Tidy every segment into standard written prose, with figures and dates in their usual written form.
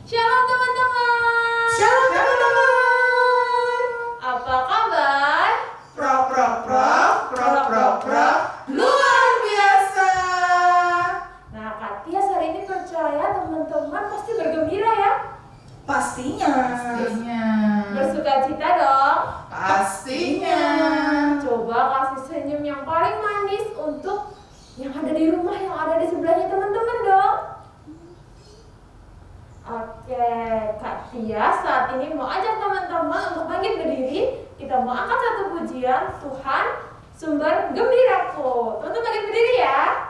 Shalom teman-teman. Shalom teman-teman. Apa kabar? Luar biasa. Nah, Kak Tias hari ini percaya teman-teman pasti bergembira ya? Pastinya. Bersukacita dong? Pastinya. Coba kasih senyum yang paling manis untuk yang ada di rumah, yang ada di sebelahnya teman-teman dong. Oke, Kak Tias saat ini mau ajak teman-teman untuk bangkit berdiri. Kita mau angkat satu pujian, Tuhan sumber gembiraku. Teman-teman bangkit berdiri ya.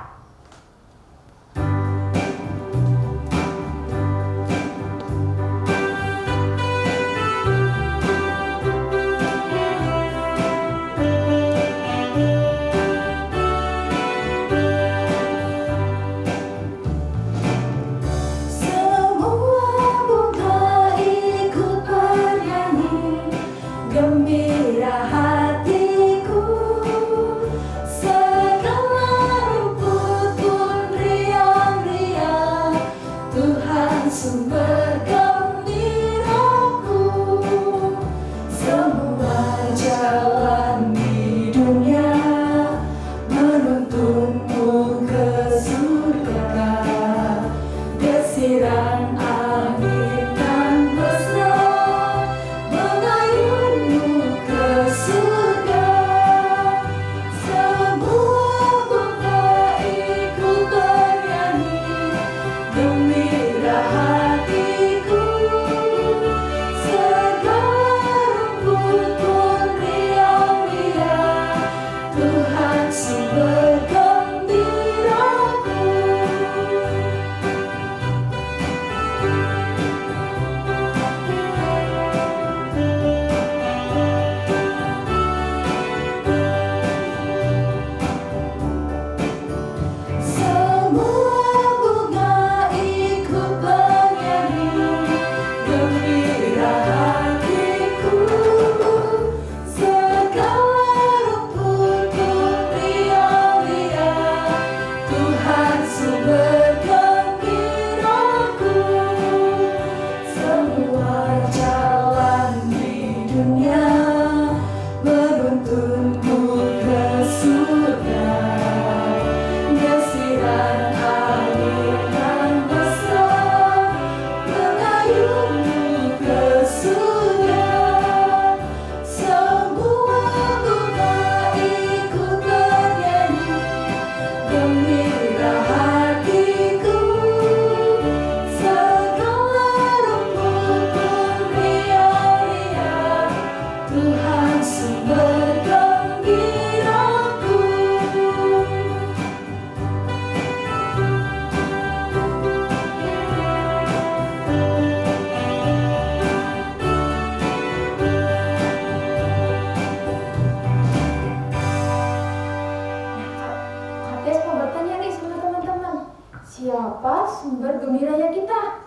Siapa sumber gembiranya kita?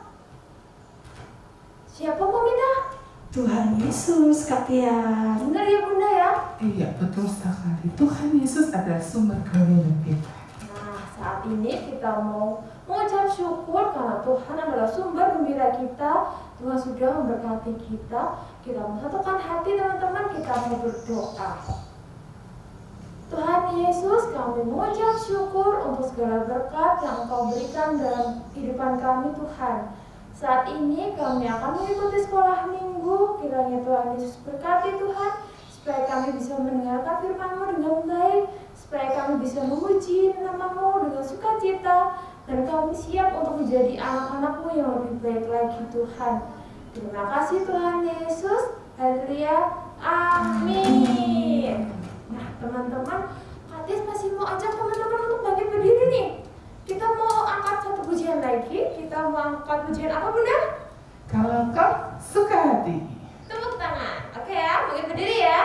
Siapa Bang kita? Tuhan Yesus, Kak Tias. Benar ya Bunda ya? Iya, betul sekali. Tuhan Yesus adalah sumber gembira kita. Nah, saat ini kita mau mengucap syukur karena Tuhan adalah sumber gembira kita. Tuhan sudah memberkati kita. Kita mau satukan hati teman-teman, kita mau berdoa. Tuhan Yesus, kami mengucap syukur untuk segala berkat yang Engkau berikan dalam kehidupan kami Tuhan. Saat ini kami akan mengikuti sekolah minggu. Kiranya Tuhan Yesus berkati Tuhan, supaya kami bisa mendengarkan firman-Mu dengan baik, supaya kami bisa memuji nama-Mu dengan sukacita, dan kami siap untuk menjadi anak-anak-Mu yang lebih baik lagi Tuhan. Terima kasih Tuhan Yesus. Haleluya. Amin. Nah teman-teman, Kak Tias masih mau ajak teman-teman untuk bangkit berdiri nih. Kita mau angkat satu pujian lagi. Kita mau angkat pujian apa Bunda? Kalau kau suka hati. Tepuk tangan. Oke ya, bangkit berdiri ya.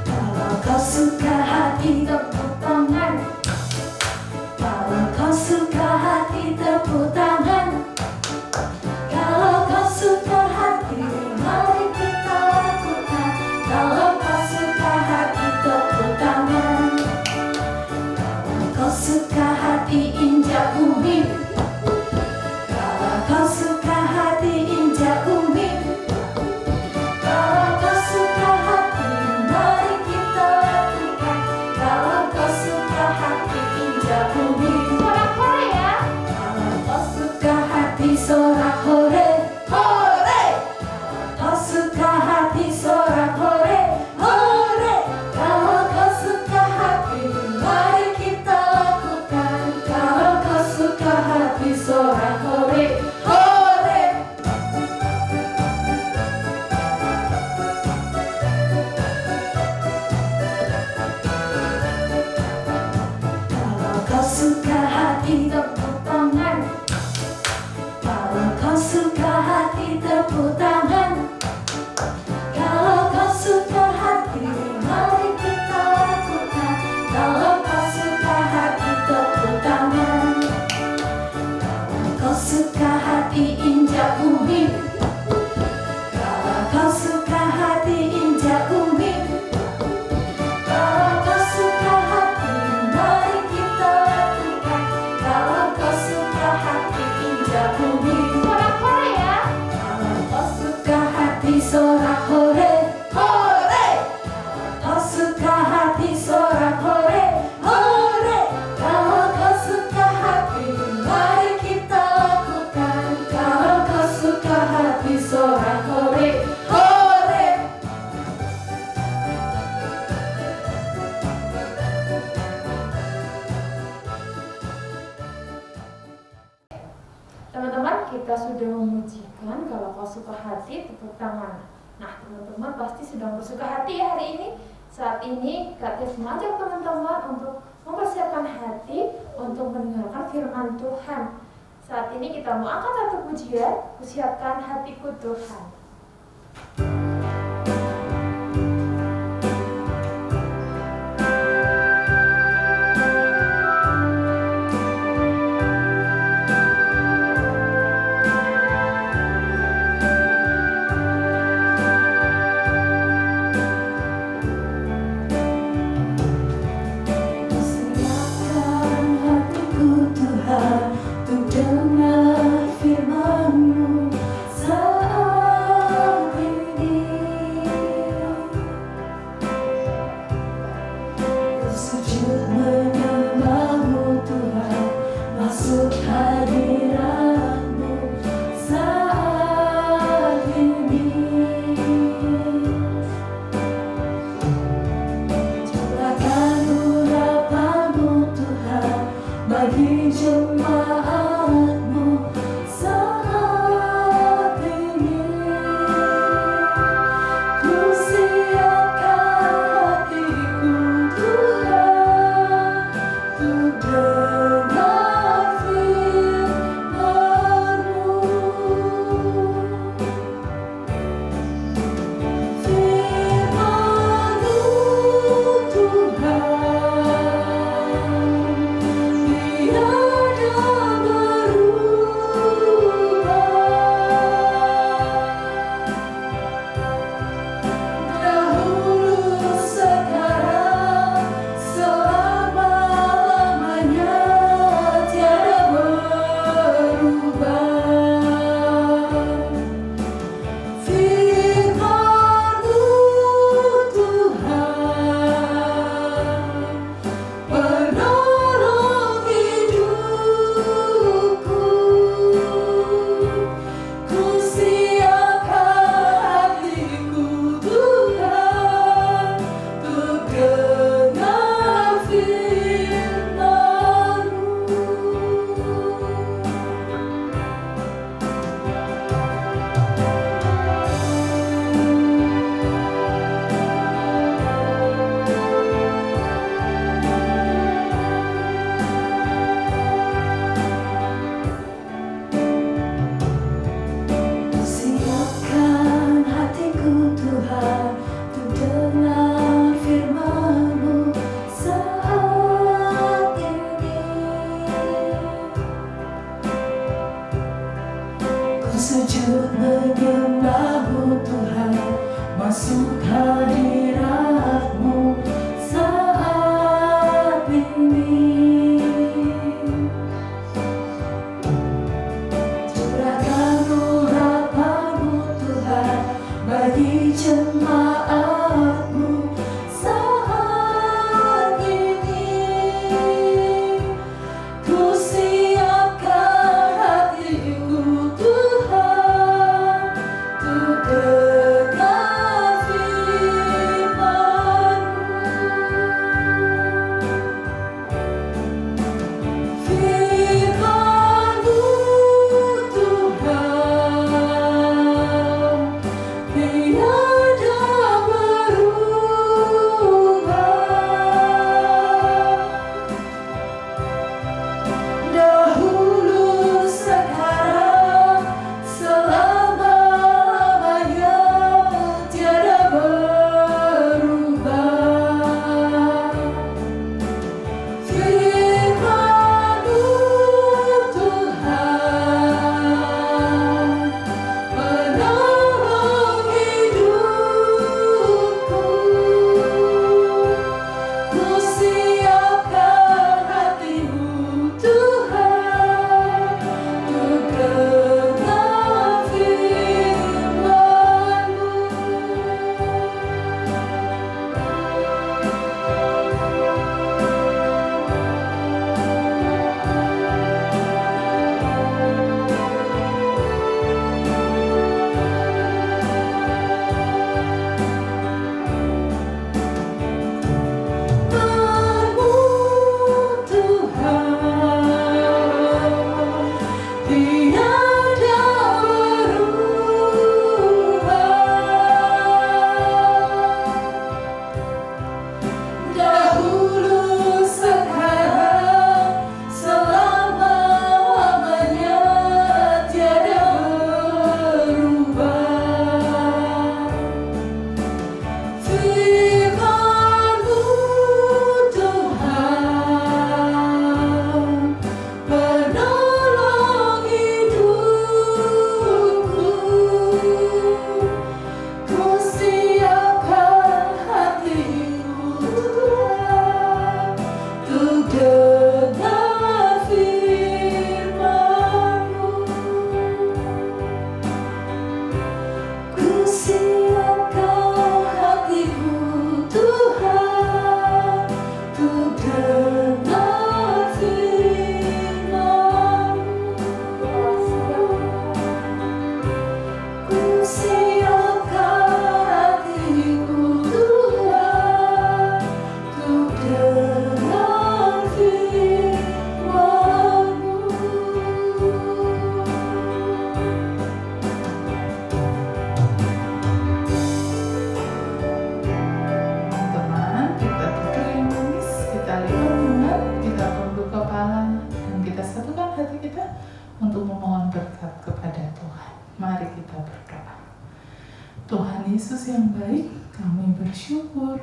Kalau kau suka hati tepuk tangan. Kalau kau suka hati tepuk tangan. Kalau kau suka hati, mari kita lakukan. hati, tepuk tangan. Nah, teman-teman pasti sedang bersuka hati ya hari ini. Saat ini Kak Tis mengajak teman-teman untuk mempersiapkan hati untuk mendengarkan firman Tuhan. Saat ini kita mau angkat satu pujian, Kusiapkan Hatiku Tuhan. Sujud menyembah-Mu Tuhan, masuk hadirat-Mu saat ini. Curahkan urapan-Mu Tuhan bagi jemaat-Mu saat ini. Ku siapkan hatiku Tuhan, untuk dengar firman-Mu. Firman-Mu Tuhan, tiada baik, kami bersyukur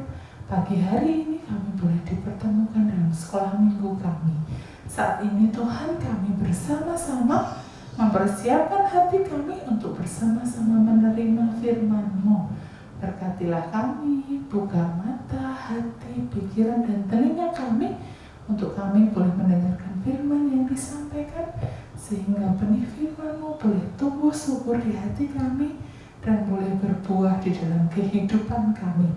pagi hari ini kami boleh dipertemukan dalam sekolah minggu kami. Saat ini Tuhan, kami bersama-sama mempersiapkan hati kami untuk bersama-sama menerima firman-Mu. Berkatilah kami, buka mata, hati, pikiran, dan telinga kami untuk kami boleh mendengarkan firman yang disampaikan, sehingga benih firman-Mu boleh tumbuh subur di hati kami dan boleh berbuah di dalam kehidupan kami.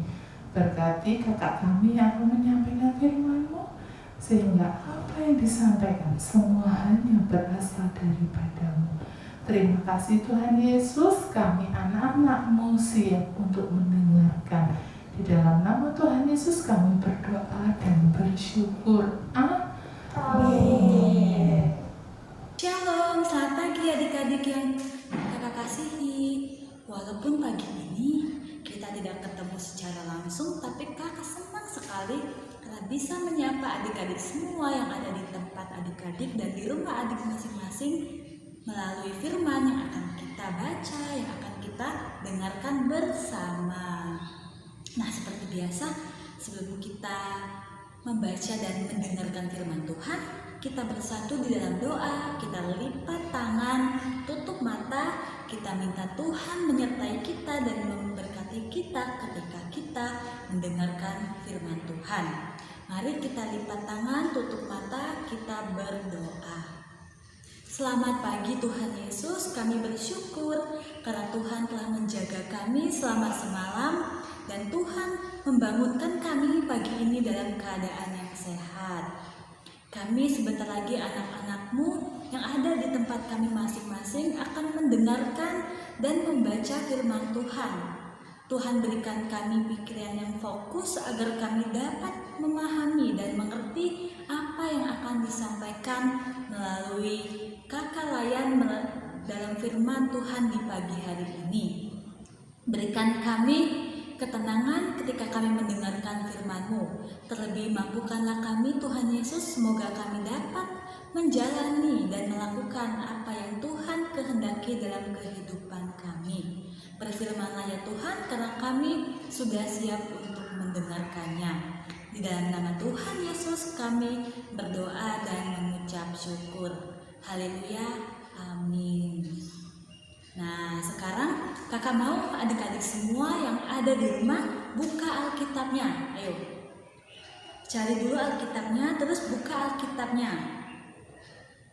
Berkati kakak kami yang akan menyampaikan firman-Mu, sehingga apa yang disampaikan semua hanya berasal daripada-Mu. Terima kasih Tuhan Yesus, kami anak-anak-Mu siap untuk mendengarkan. Di dalam nama Tuhan Yesus kami berdoa dan bersyukur. Amin. Shalom, selamat pagi adik-adik yang kakak kasihi. Walaupun pagi ini kita tidak ketemu secara langsung, tapi kakak senang sekali karena bisa menyapa adik-adik semua yang ada di tempat adik-adik dan di rumah adik masing-masing melalui firman yang akan kita baca, yang akan kita dengarkan bersama. Nah, seperti biasa, sebelum kita membaca dan mendengarkan firman Tuhan, kita bersatu di dalam doa, kita lipat tangan, tutup mata, kita minta Tuhan menyertai kita dan memberkati kita ketika kita mendengarkan firman Tuhan. Mari kita lipat tangan, tutup mata, kita berdoa. Selamat pagi Tuhan Yesus, kami bersyukur karena Tuhan telah menjaga kami selama semalam dan Tuhan membangunkan kami pagi ini dalam keadaan yang sehat. Kami sebentar lagi anak-anak-Mu yang ada di tempat kami masing-masing akan mendengarkan dan membaca firman Tuhan. Tuhan berikan kami pikiran yang fokus agar kami dapat memahami dan mengerti apa yang akan disampaikan melalui kakak Layan dalam firman Tuhan di pagi hari ini. Berikan kami ketenangan ketika kami mendengarkan firman-Mu. Terlebih mampukanlah kami Tuhan Yesus, semoga kami dapat menjalani dan melakukan apa yang Tuhan kehendaki dalam kehidupan kami. Berfirmanlah ya Tuhan, karena kami sudah siap untuk mendengarkannya. Di dalam nama Tuhan Yesus kami berdoa dan mengucap syukur. Haleluya, amin. Nah, sekarang kakak mau adik-adik semua yang ada di rumah buka Alkitabnya. Ayo, cari dulu Alkitabnya, terus buka Alkitabnya.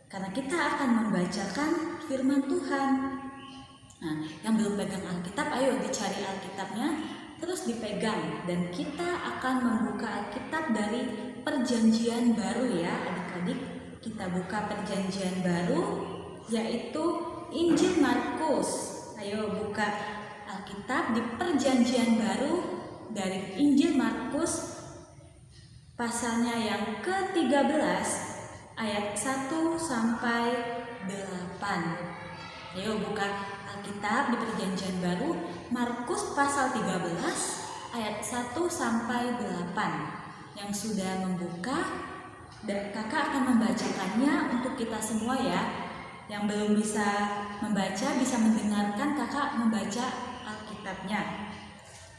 Karena kita akan membacakan firman Tuhan. Nah, yang belum pegang Alkitab, ayo dicari Alkitabnya, terus dipegang. Dan kita akan membuka Alkitab dari Perjanjian Baru ya adik-adik. Kita buka Perjanjian Baru, yaitu Injil Markus. Ayo buka Alkitab di Perjanjian Baru dari Injil Markus pasalnya yang ke-13 ayat 1 sampai 8. Ayo buka Alkitab di Perjanjian Baru Markus pasal 13 ayat 1 sampai 8. Yang sudah membuka dan kakak akan membacakannya untuk kita semua ya. Yang belum bisa membaca bisa mendengarkan kakak membaca Alkitabnya.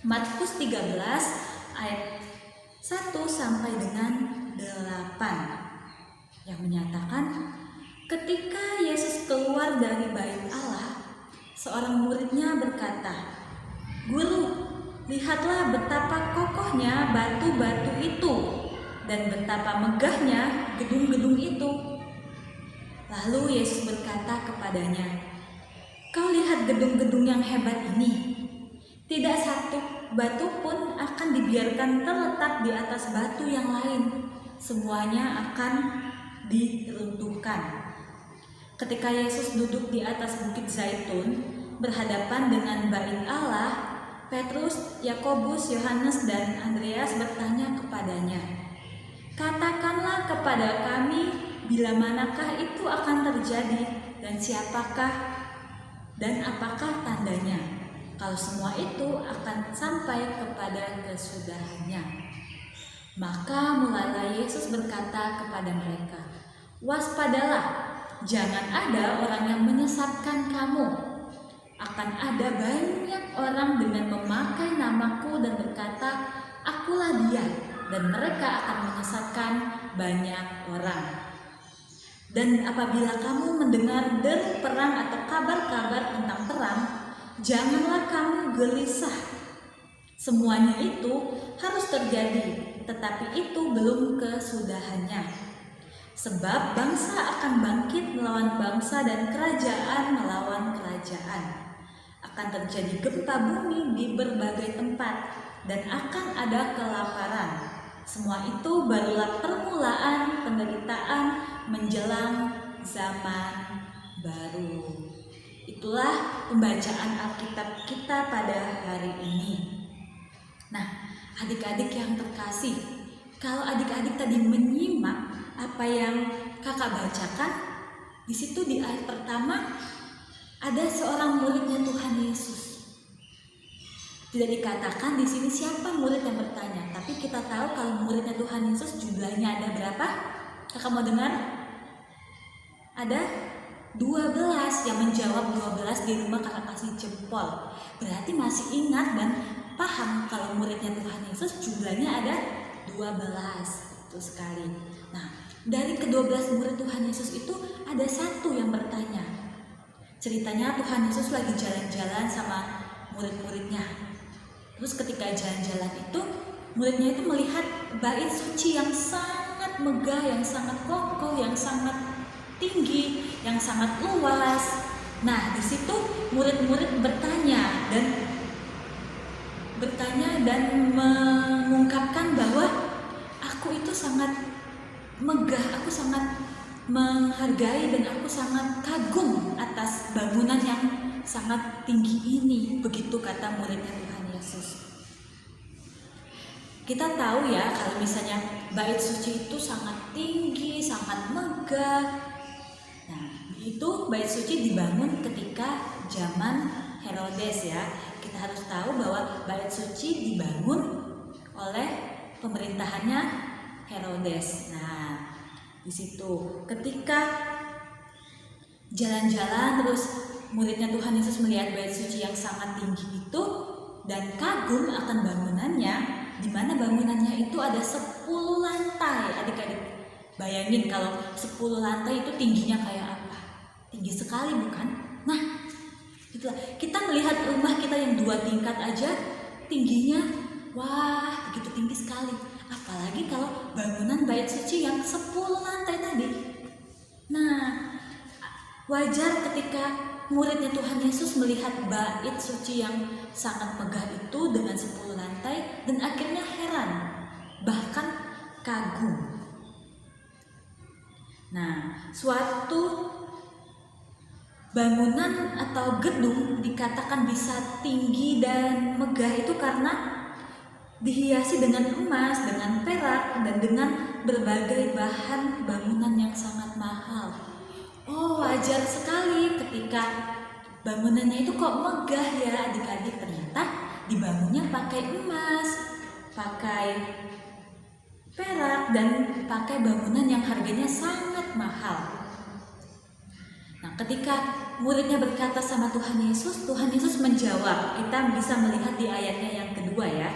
Markus 13 ayat 1 sampai dengan 8 yang menyatakan, ketika Yesus keluar dari bait Allah, seorang muridnya berkata, "Guru, lihatlah betapa kokohnya batu-batu itu dan betapa megahnya gedung-gedung itu." Lalu Yesus berkata kepadanya, "Kau lihat gedung-gedung yang hebat ini? Tidak satu batu pun akan dibiarkan terletak di atas batu yang lain. Semuanya akan diruntuhkan." Ketika Yesus duduk di atas bukit Zaitun, berhadapan dengan bait Allah, Petrus, Yakobus, Yohanes, dan Andreas bertanya kepadanya, "Katakanlah kepada kami, bila manakah itu akan terjadi dan siapakah dan apakah tandanya, kalau semua itu akan sampai kepada kesudahannya?" Maka mulailah Yesus berkata kepada mereka, "Waspadalah, jangan ada orang yang menyesatkan kamu. Akan akan ada banyak orang dengan memakai namaku dan berkata, "Akulah dia," dan mereka akan menyesatkan banyak orang. Dan apabila kamu mendengar deru perang atau kabar-kabar tentang perang, janganlah kamu gelisah. Semuanya itu harus terjadi, tetapi itu belum kesudahannya. Sebab bangsa akan bangkit melawan bangsa dan kerajaan melawan kerajaan. Akan terjadi gempa bumi di berbagai tempat dan akan ada kelaparan. Semua itu barulah permulaan penderitaan menjelang zaman baru. Itulah pembacaan Alkitab kita pada hari ini. Nah, adik-adik yang terkasih, kalau adik-adik tadi menyimak apa yang kakak bacakan, di situ di ayat pertama ada seorang muridnya Tuhan Yesus. Tidak dikatakan di sini siapa murid yang bertanya, tapi kita tahu kalau muridnya Tuhan Yesus jumlahnya ada berapa? Kakak mau dengar? Ada 12 yang menjawab 12 di rumah kakak kasih jempol. Berarti masih ingat dan paham kalau muridnya Tuhan Yesus jumlahnya ada 12. Betul sekali. Nah, dari ke-12 murid Tuhan Yesus itu ada satu yang bertanya. Ceritanya Tuhan Yesus lagi jalan-jalan sama murid-muridnya. Terus ketika jalan-jalan itu, muridnya itu melihat bait suci yang sangat megah, yang sangat kokoh, yang sangat tinggi, yang sangat luas. Nah, di situ murid-murid bertanya dan mengungkapkan bahwa aku itu sangat megah, aku sangat menghargai dan aku sangat kagum atas bangunan yang sangat tinggi ini. Begitu kata muridnya Tuhan Yesus. Kita tahu ya kalau misalnya bait suci itu sangat tinggi, sangat megah. Nah, itu bait suci dibangun ketika zaman Herodes ya. Kita harus tahu bahwa bait suci dibangun oleh pemerintahannya Herodes. Nah, di situ ketika jalan-jalan terus muridnya Tuhan Yesus melihat bait suci yang sangat tinggi itu dan kagum akan bangunannya, di mana bangunannya itu ada 10 lantai. Adik-adik bayangin kalau 10 lantai itu tingginya kayak apa? Tinggi sekali bukan? Nah, itulah kita melihat rumah kita yang 2 tingkat aja tingginya, wah begitu tinggi sekali. Apalagi kalau bangunan bait suci yang 10 lantai tadi. Nah, wajar ketika muridnya Tuhan Yesus melihat bait suci yang sangat megah itu dengan 10 lantai dan akhirnya heran, bahkan kagum. Nah, suatu bangunan atau gedung dikatakan bisa tinggi dan megah itu karena dihiasi dengan emas, dengan perak, dan dengan berbagai bahan bangunan yang sangat mahal. Oh, wajar sekali ketika bangunannya itu kok megah ya adik-adik. Ternyata dibangunnya pakai emas, pakai perak, dan pakai bangunan yang harganya sangat mahal. Nah, ketika muridnya berkata sama Tuhan Yesus menjawab. Kita bisa melihat di ayatnya yang kedua ya.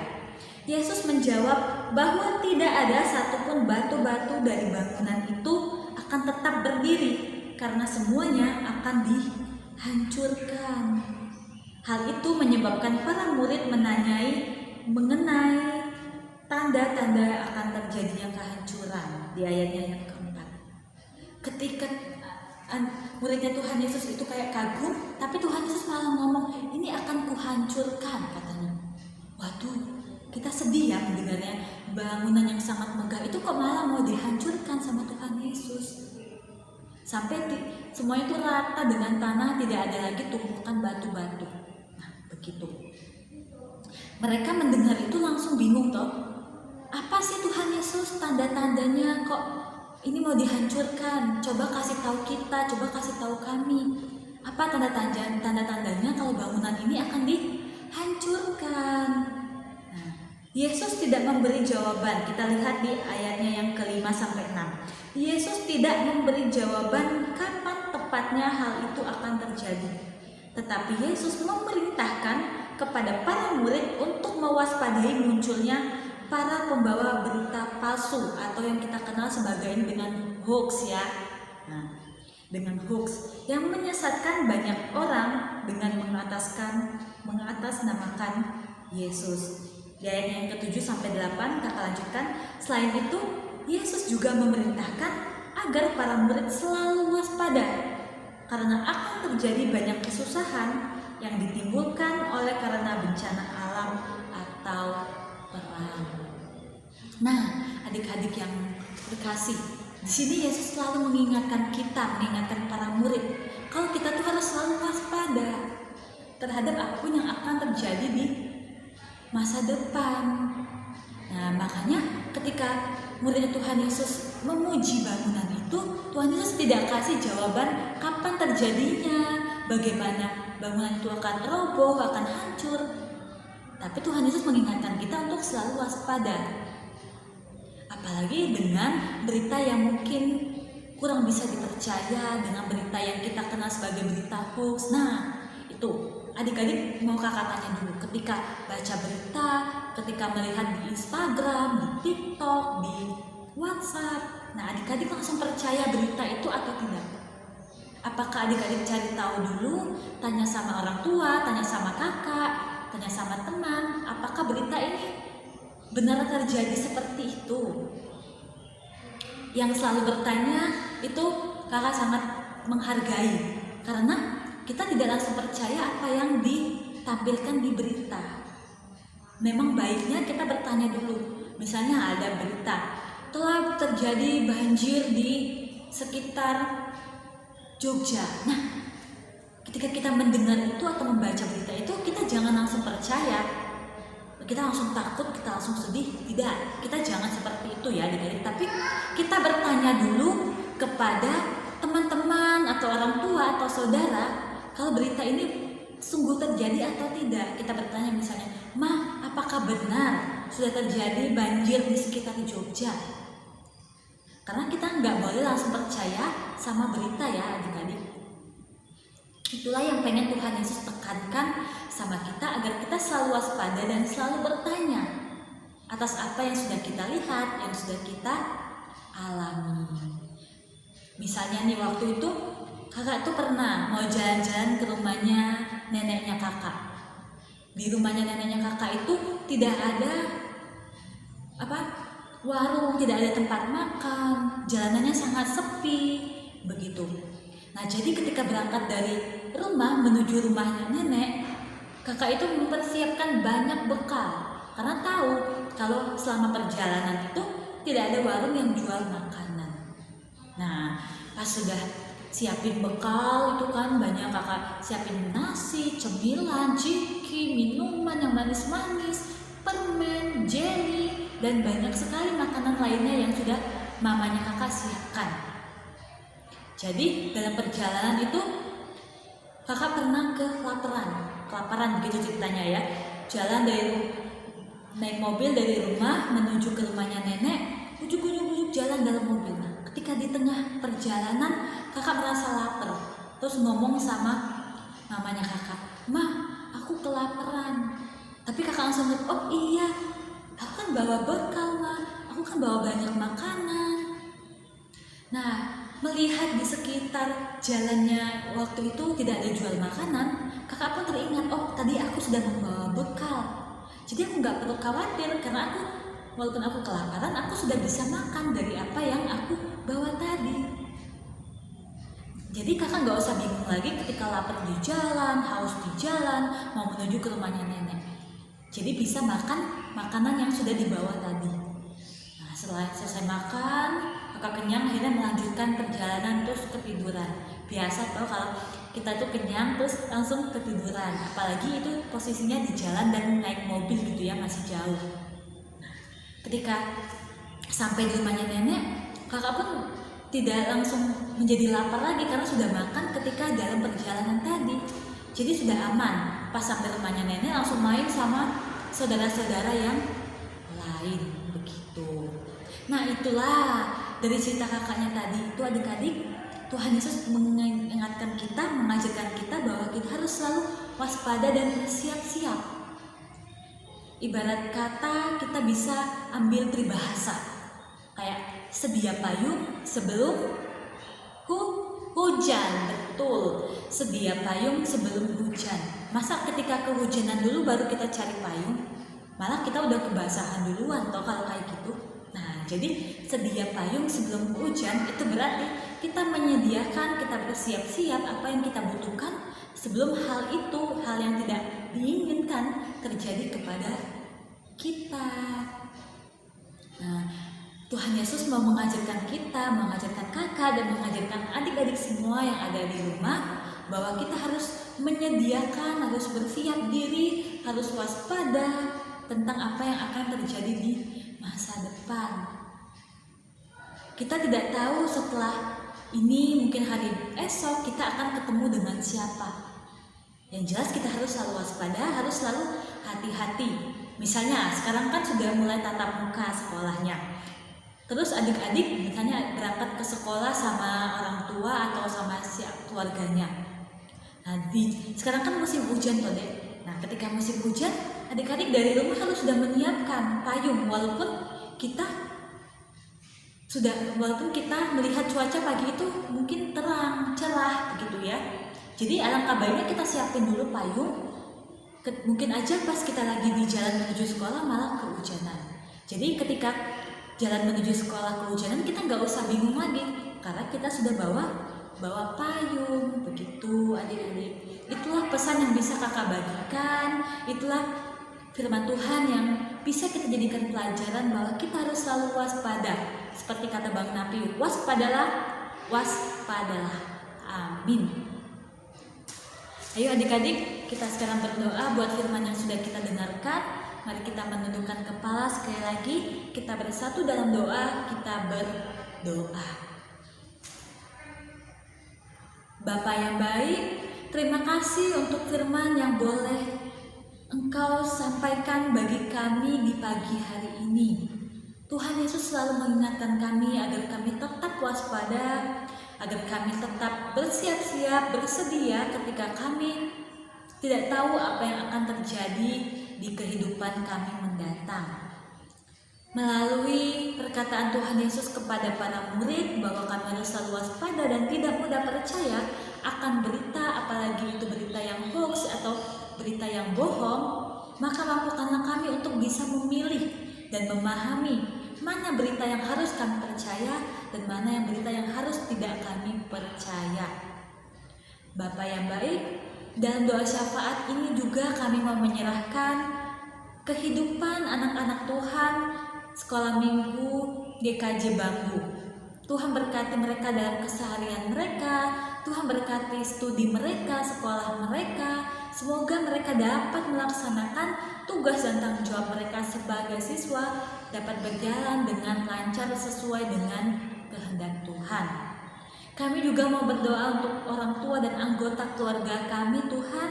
Yesus menjawab bahwa tidak ada satupun batu-batu dari bangunan itu akan tetap berdiri karena semuanya akan dihancurkan. Hal itu menyebabkan para murid mengenai tanda-tanda akan terjadinya kehancuran di ayatnya yang keempat. Ketika muridnya Tuhan Yesus itu kayak kagum, tapi Tuhan Yesus malah ngomong, ini akan kuhancurkan katanya. Waduh, kita sedih ya mendengarnya, bangunan yang sangat megah itu kok malah mau dihancurkan sama Tuhan Yesus. Sampai semuanya itu rata dengan tanah, tidak ada lagi tumpukan batu-batu. Nah, begitu. Mereka mendengar itu langsung bingung toh. Apa sih Tuhan Yesus tanda-tandanya kok ini mau dihancurkan? Coba kasih tahu kita, coba kasih tahu kami. Apa tanda-tandanya kalau bangunan ini akan dihancurkan? Nah, Yesus tidak memberi jawaban. Kita lihat di ayatnya yang ke-5-6. Yesus tidak memberi jawaban kapan tepatnya hal itu akan terjadi. Tetapi Yesus memerintahkan kepada para murid untuk mewaspadai munculnya para pembawa berita palsu atau yang kita kenal sebagai dengan hoax ya. Nah, dengan hoax yang menyesatkan banyak orang dengan mengatasnamakan Yesus. Di ayat yang ke-7 sampai 8 Kakak lanjutkan. Selain itu, Yesus juga memerintahkan agar para murid selalu waspada karena akan terjadi banyak kesusahan yang ditimbulkan oleh karena bencana alam atau perang. Nah, adik-adik yang terkasih, di sini Yesus selalu mengingatkan para murid, kalau kita tuh harus selalu waspada terhadap apapun yang akan terjadi di masa depan. Nah, makanya ketika murid Tuhan Yesus memuji bangunan itu, Tuhan Yesus tidak kasih jawaban kapan terjadinya, bagaimana bangunan itu akan roboh, akan hancur. Tapi Tuhan Yesus mengingatkan kita untuk selalu waspada. Apalagi dengan berita yang mungkin kurang bisa dipercaya, dengan berita yang kita kenal sebagai berita hoax. Nah, itu adik-adik mau kakak tanya dulu, ketika baca berita, ketika melihat di Instagram, di TikTok, di WhatsApp, nah adik-adik langsung percaya berita itu atau tidak? Apakah adik-adik cari tahu dulu, tanya sama orang tua, tanya sama kakak, tanya sama teman, apakah berita ini benar terjadi seperti itu? Yang selalu bertanya itu kakak sangat menghargai, karena kita tidak langsung percaya apa yang ditampilkan di berita. Memang baiknya kita bertanya dulu. Misalnya ada berita, telah terjadi banjir di sekitar Jogja. Nah, ketika kita mendengar itu atau membaca berita itu, kita jangan langsung percaya. Kita langsung takut, kita langsung sedih. Tidak, kita jangan seperti itu ya adik-adik. Tapi kita bertanya dulu kepada teman-teman atau orang tua atau saudara, kalau berita ini sungguh terjadi atau tidak. Kita bertanya misalnya, "Ma, apakah benar sudah terjadi banjir di sekitar Jogja?" Karena kita nggak boleh langsung percaya sama berita ya adik-adik. Itulah yang pengen Tuhan Yesus tekankan sama kita, agar kita selalu waspada dan selalu bertanya atas apa yang sudah kita lihat, yang sudah kita alami. Misalnya nih, waktu itu kakak tuh pernah mau jalan-jalan ke rumahnya neneknya kakak. Di rumahnya neneknya kakak itu tidak ada warung, tidak ada tempat makan, jalanannya sangat sepi, begitu. Nah, jadi ketika berangkat dari rumah menuju rumahnya nenek, kakak itu mempersiapkan banyak bekal karena tahu kalau selama perjalanan itu tidak ada warung yang jual makanan. Nah, pas sudah siapin bekal itu kan banyak, kakak siapin nasi, cemilan, ciki, minuman yang manis-manis, permen, jelly, dan banyak sekali makanan lainnya yang sudah mamanya kakak siapkan. Jadi dalam perjalanan itu kakak pernah kelaparan begitu ceritanya ya. Jalan naik mobil dari rumah menuju ke rumahnya nenek, ujuk-ujuk jalan dalam mobil. Nah, ketika di tengah perjalanan kakak merasa lapar, terus ngomong sama mamanya kakak, "Ma, aku kelaparan." Tapi kakak langsung ngomong, "Oh iya, aku kan bawa bekal, Ma, aku kan bawa banyak makanan." Nah, melihat di sekitar jalannya waktu itu tidak ada jual makanan, kakak pun teringat, oh tadi aku sudah membawa bekal. Jadi aku nggak perlu khawatir, karena walaupun aku kelaparan, aku sudah bisa makan dari apa yang aku bawa tadi. Jadi kakak nggak usah bingung lagi ketika lapar di jalan, haus di jalan, mau menuju ke rumahnya nenek. Jadi bisa makan makanan yang sudah dibawa tadi. Nah, setelah selesai makan, kakak kenyang, akhirnya melanjutkan perjalanan terus ketiduran. Biasa tau kalau kita tuh kenyang terus langsung ketiduran, apalagi itu posisinya di jalan dan naik mobil gitu ya, masih jauh. Ketika sampai di rumahnya nenek, kakak pun tidak langsung menjadi lapar lagi karena sudah makan ketika dalam perjalanan tadi. Jadi sudah aman. Pas sampai rumahnya nenek langsung main sama saudara-saudara yang lain begitu. Nah, itulah dari cerita kakaknya tadi itu adik-adik, Tuhan Yesus mengingatkan kita, mengajarkan kita bahwa kita harus selalu waspada dan bersiap-siap. Ibarat kata kita bisa ambil peribahasa kayak sedia payung sebelum hujan. Betul, sedia payung sebelum hujan. Masa ketika kehujanan dulu baru kita cari payung? Malah kita udah kebasahan duluan toh kalau kayak gitu. Nah, jadi sedia payung sebelum hujan itu berarti kita menyediakan, kita bersiap-siap apa yang kita butuhkan sebelum hal itu, hal yang tidak diinginkan terjadi kepada kita. Nah, Tuhan Yesus mau mengajarkan kita, mengajarkan kakak dan mengajarkan adik-adik semua yang ada di rumah bahwa kita harus menyediakan, harus bersiap diri, harus waspada tentang apa yang akan terjadi di masa depan. Kita tidak tahu setelah ini, mungkin hari esok kita akan ketemu dengan siapa. Yang jelas kita harus selalu waspada, harus selalu hati-hati. Misalnya sekarang kan sudah mulai tatap muka sekolahnya. Terus adik-adik misalnya berangkat ke sekolah sama orang tua atau sama keluarganya. Nah, sekarang kan musim hujan tuh dek. Nah, ketika musim hujan, adik-adik dari rumah harus sudah menyiapkan payung walaupun kita melihat cuaca pagi itu mungkin terang, cerah begitu ya. Jadi alangkah baiknya kita siapin dulu payung. Mungkin aja pas kita lagi di jalan menuju sekolah malah kehujanan. Jadi ketika jalan menuju sekolah kehujanan kita nggak usah bingung lagi karena kita sudah bawa payung begitu adik-adik. Itulah pesan yang bisa kakak bagikan. Itulah firman Tuhan yang bisa kita jadikan pelajaran bahwa kita harus selalu waspada. Seperti kata Bang Napi, waspadalah. Amin. Ayo adik-adik, kita sekarang berdoa buat firman yang sudah kita dengarkan. Mari kita menundukkan kepala sekali lagi. Kita bersatu dalam doa, kita berdoa. Bapa yang baik, terima kasih untuk firman yang boleh Engkau sampaikan bagi kami di pagi hari ini. Tuhan Yesus selalu mengingatkan kami agar kami tetap waspada, agar kami tetap bersiap-siap, bersedia ketika kami tidak tahu apa yang akan terjadi di kehidupan kami mendatang. Melalui perkataan Tuhan Yesus kepada para murid bahwa kami harus selalu waspada dan tidak mudah percaya akan berita, apalagi itu berita yang hoax atau berita yang bohong, maka mampukanlah kami untuk bisa memilih dan memahami mana berita yang harus kami percaya dan mana yang berita yang harus tidak kami percaya. Bapa yang baik, dalam doa syafaat ini juga kami mau menyerahkan kehidupan anak-anak Tuhan sekolah minggu GKJ Bambu. Tuhan berkati mereka dalam keseharian mereka, Tuhan berkati studi mereka, sekolah mereka. Semoga mereka dapat melaksanakan tugas dan tanggung jawab mereka sebagai siswa dapat berjalan dengan lancar sesuai dengan kehendak Tuhan. Kami juga mau berdoa untuk orang tua dan anggota keluarga kami. Tuhan,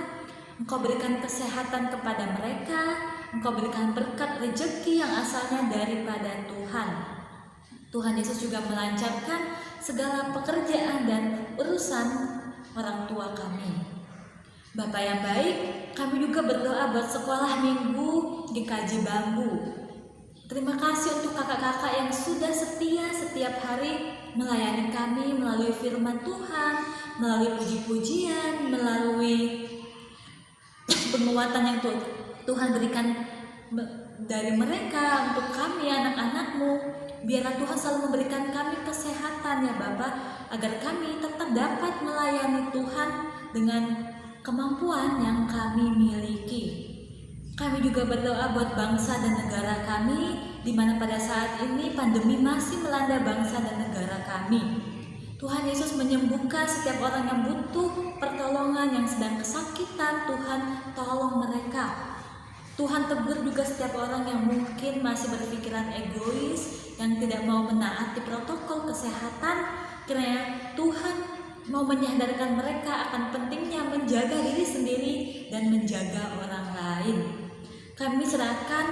Engkau berikan kesehatan kepada mereka, Engkau berikan berkat rezeki yang asalnya daripada Tuhan. Tuhan Yesus juga melancarkan segala pekerjaan dan urusan orang tua kami. Bapa yang baik, kami juga berdoa buat sekolah minggu GKJ Bambu. Terima kasih untuk kakak-kakak yang sudah setia setiap hari melayani kami melalui firman Tuhan, melalui puji-pujian, melalui penguatan yang Tuhan berikan dari mereka untuk kami anak-anak-Mu. Biarlah Tuhan selalu memberikan kami kesehatan ya Bapak, agar kami tetap dapat melayani Tuhan dengan kemampuan yang kami miliki. Kami juga berdoa buat bangsa dan negara kami, di mana pada saat ini pandemi masih melanda bangsa dan negara kami. Tuhan Yesus menyembuhkan setiap orang yang butuh pertolongan, yang sedang kesakitan. Tuhan tolong mereka. Tuhan tegur juga setiap orang yang mungkin masih berpikiran egois, yang tidak mau menaati protokol kesehatan. Kiranya Tuhan mau menyadarkan mereka akan pentingnya menjaga diri sendiri dan menjaga orang lain. Kami serahkan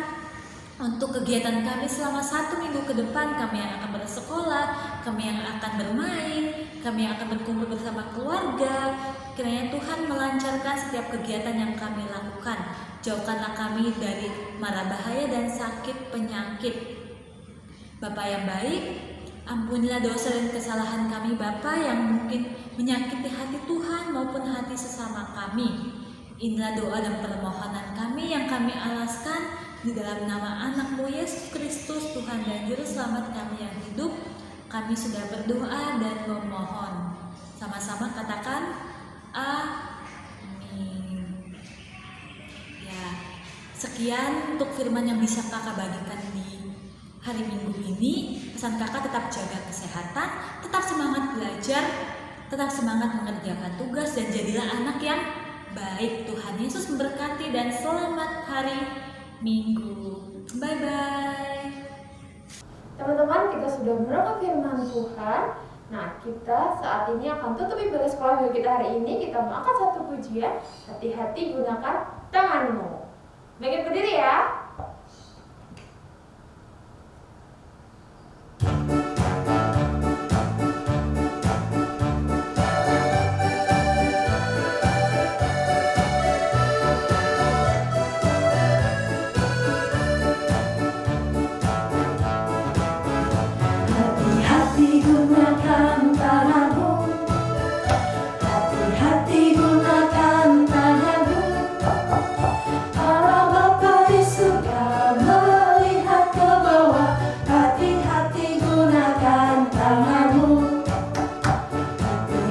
Untuk kegiatan kami selama 1 minggu ke depan, kami yang akan bersekolah, kami yang akan bermain, kami yang akan berkumpul bersama keluarga. Kiranya Tuhan melancarkan setiap kegiatan yang kami lakukan. Jauhkanlah kami dari mara bahaya dan sakit penyakit. Bapa yang baik, ampunilah dosa dan kesalahan kami Bapa yang mungkin menyakiti hati Tuhan maupun hati sesama kami. Inilah doa dan permohonan kami yang kami alaskan di dalam nama anak-Mu Yesus Kristus, Tuhan dan Juru Selamat kami yang hidup. Kami sudah berdoa dan memohon. Sama-sama katakan amin. Ya, sekian untuk firman yang bisa kakak bagikan di hari Minggu ini. Pesan kakak tetap jaga kesehatan, tetap semangat belajar, tetap semangat mengerjakan tugas, dan jadilah anak yang baik. Tuhan Yesus memberkati dan selamat hari Minggu. Bye-bye. Teman-teman, kita sudah mendengar firman Tuhan. Nah, kita saat ini akan tutup ibadah sekolah minggu kita hari ini. Kita mau angkat satu pujian. Hati-hati gunakan tanganmu. Bangkit berdiri ya. Hati-hati gunakan tanganmu. Hati-hati gunakan tanganmu. Allah Bapa di surga melihat ke bawah. Hati-hati gunakan tanganmu.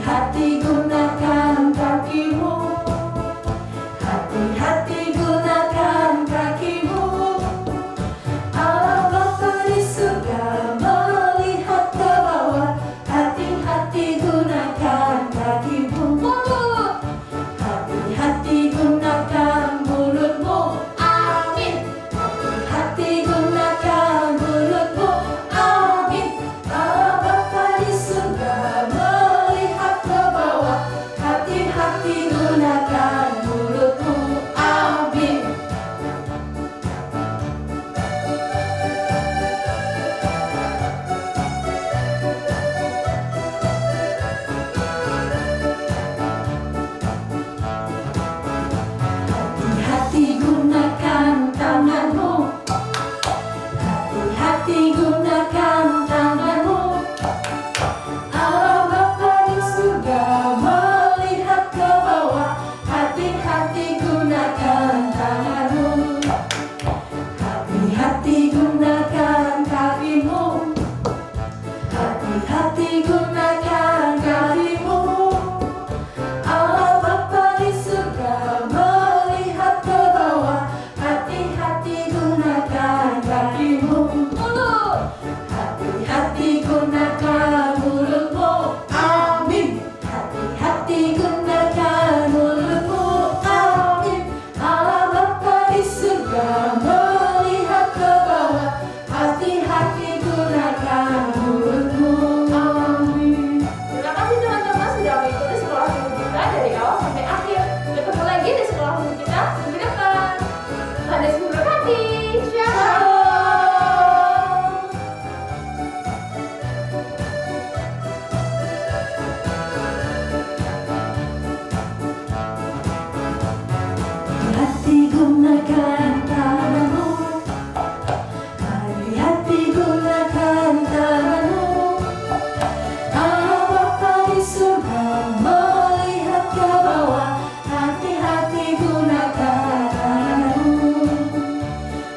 Hati-hati gunakan kakimu. Hati-hati gunakan kakimu. Allah Bapa di surga melihat ke bawah. Hati-hati gunakan kakimu. Hati-hati gunakan mulutmu. Amin. Hati-hati gunakan mulutmu. Amin. Allah Bapa di surga melihat ke bawah. Hati-hati gunakan mulutmu. Amin. Hati-hati gunakan tanganmu. Hati-hati gunakan tanganmu. Allah Bapa di surga melihat ke bawah. Hati-hati gunakan tanganmu. Hati-hati gunakan kakimu. Hati-hati gunakan kakimu. Allah Bapa di surga melihat ke bawah. Hati-hati gunakan kakimu. Hati-hati gunakan mulutmu. Amin. Hati-hati gunakan mulutmu. Amin. Allah Bapa di surga melihat ke bawah. Hati-hati gunakan mulutmu. Amin. Terima kasih teman-teman sudah mengikuti sekolah minggu kita dari awal sampai akhir. Ketemu lagi di sekolah minggu kita minggu depan. Tuhan Yesus memberkati. Shalom. Hati gunakan tanganmu. Hati-hati gunakan tanganmu. Allah Bapa di surga melihat ke bawah. Hati-hati gunakan tanganmu.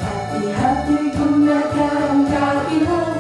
Hati-hati gunakan kakimu.